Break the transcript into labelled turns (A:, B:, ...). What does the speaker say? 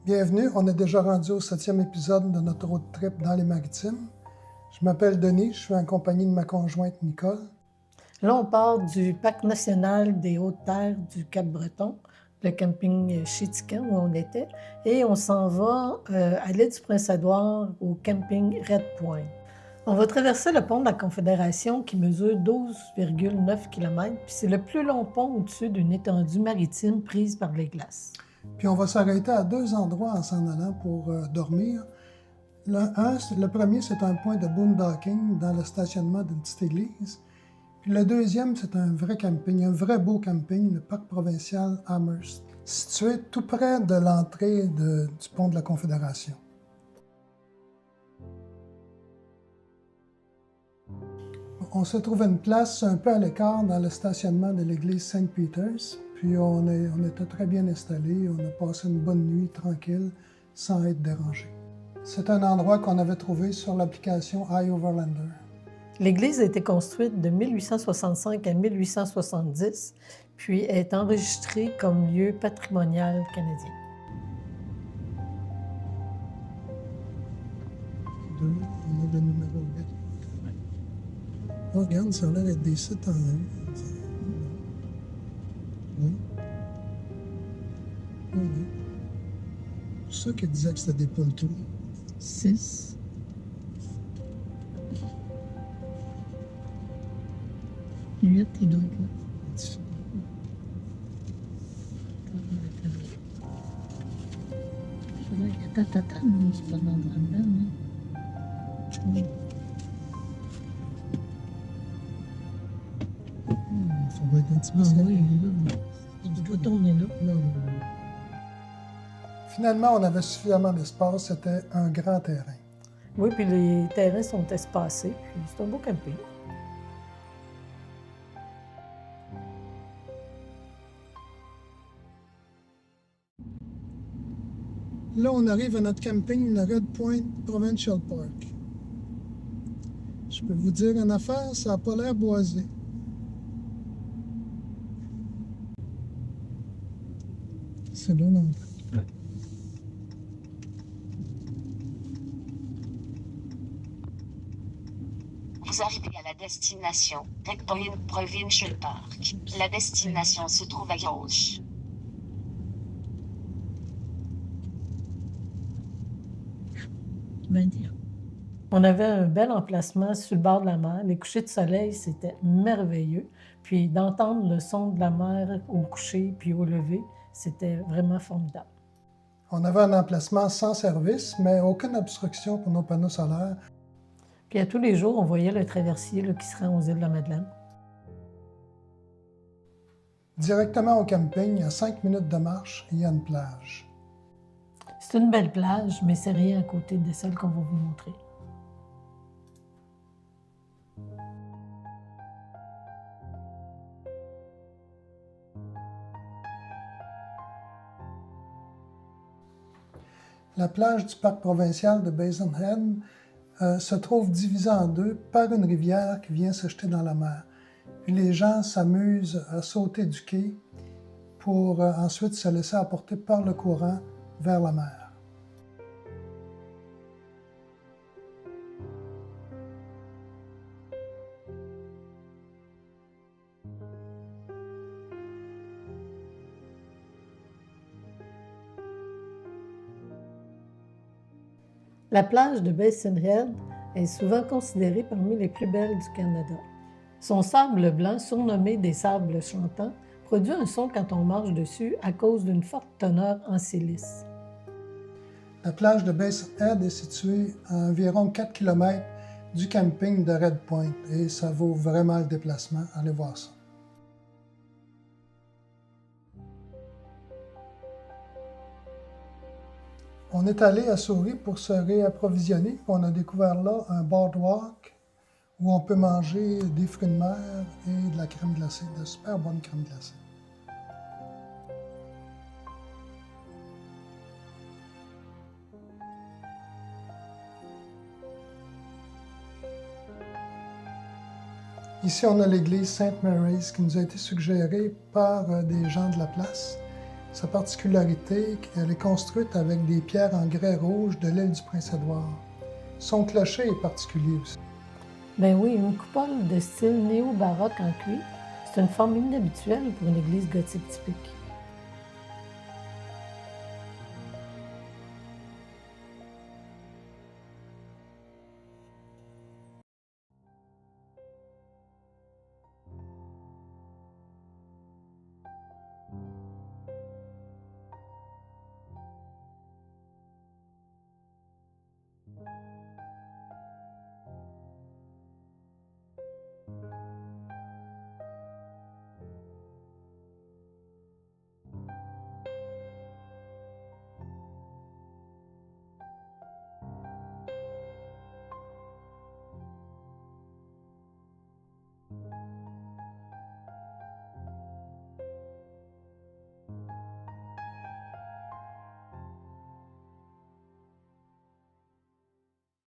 A: Bienvenue, on est déjà rendu au 7e épisode de notre road trip dans les Maritimes. Je m'appelle Denis, je suis en compagnie de ma conjointe Nicole.
B: Là, on part du Parc national des Hautes-Terres du Cap-Breton, le camping Chétican où on était, et on s'en va à l'île du Prince-Édouard au camping Red Point. On va traverser le pont de la Confédération qui mesure 12,9 km, puis c'est le plus long pont au-dessus d'une étendue maritime prise par les glaces.
A: Puis on va s'arrêter à 2 endroits en s'en allant pour dormir. Le premier, c'est un point de boondocking dans le stationnement d'une petite église. Puis le deuxième, c'est un vrai camping, un vrai beau camping, le parc provincial Amherst, situé tout près de l'entrée du pont de la Confédération. On se trouve une place un peu à l'écart dans le stationnement de l'église Saint Peter's. Puis on était très bien installés, on a passé une bonne nuit tranquille, sans être dérangé. C'est un endroit qu'on avait trouvé sur l'application iOverlander.
B: L'église a été construite de 1865 à 1870, puis est enregistrée comme lieu patrimonial canadien.
A: On a le numéro 8. Oh, regarde, ça a l'air d'être des sites en Oui. Oui. C'est pour ça qu'il disait que c'était des poultous.
B: 6. Huit, il doit être là. Attends, c'est pas dans le dedans, hein?
A: Ça va être un petit peu
B: Oui, il est là. Il doit tourner là.
A: Non. Finalement, on avait suffisamment d'espace, c'était un grand terrain.
B: Oui, puis les terrains sont espacés, puis c'est un beau camping.
A: Là, on arrive à notre camping, le Red Point Provincial Park. Je peux vous dire une affaire, ça n'a pas l'air boisé. C'est là l'entrée.
C: Vous arrivez à la destination, Red Point Provincial Park. La destination se trouve à gauche.
B: On avait un bel emplacement sur le bord de la mer. Les couchers de soleil, c'était merveilleux. Puis d'entendre le son de la mer au coucher puis au lever, c'était vraiment formidable.
A: On avait un emplacement sans service, mais aucune obstruction pour nos panneaux solaires.
B: Puis à tous les jours, on voyait le traversier là, qui se rend aux îles de la Madeleine.
A: Directement au camping, à 5 minutes de marche, il y a une plage.
B: C'est une belle plage, mais c'est rien à côté de celle qu'on va vous montrer.
A: La plage du parc provincial de Basin Head se trouve divisée en deux par une rivière qui vient se jeter dans la mer. Puis les gens s'amusent à sauter du quai pour ensuite se laisser apporter par le courant vers la mer.
B: La plage de Basin Head est souvent considérée parmi les plus belles du Canada. Son sable blanc, surnommé des sables chantants, produit un son quand on marche dessus à cause d'une forte teneur en silice.
A: La plage de Basin Head est située à environ 4 km du camping de Red Point et ça vaut vraiment le déplacement. Allez voir ça. On est allé à Souris pour se réapprovisionner. On a découvert là un boardwalk où on peut manger des fruits de mer et de la crème glacée, de super bonne crème glacée. Ici, on a l'église Saint Mary's qui nous a été suggérée par des gens de la place. Sa particularité, elle est construite avec des pierres en grès rouge de l'île du Prince-Édouard. Son clocher est particulier aussi.
B: Ben oui, une coupole de style néo-baroque en cuivre, c'est une forme inhabituelle pour une église gothique typique.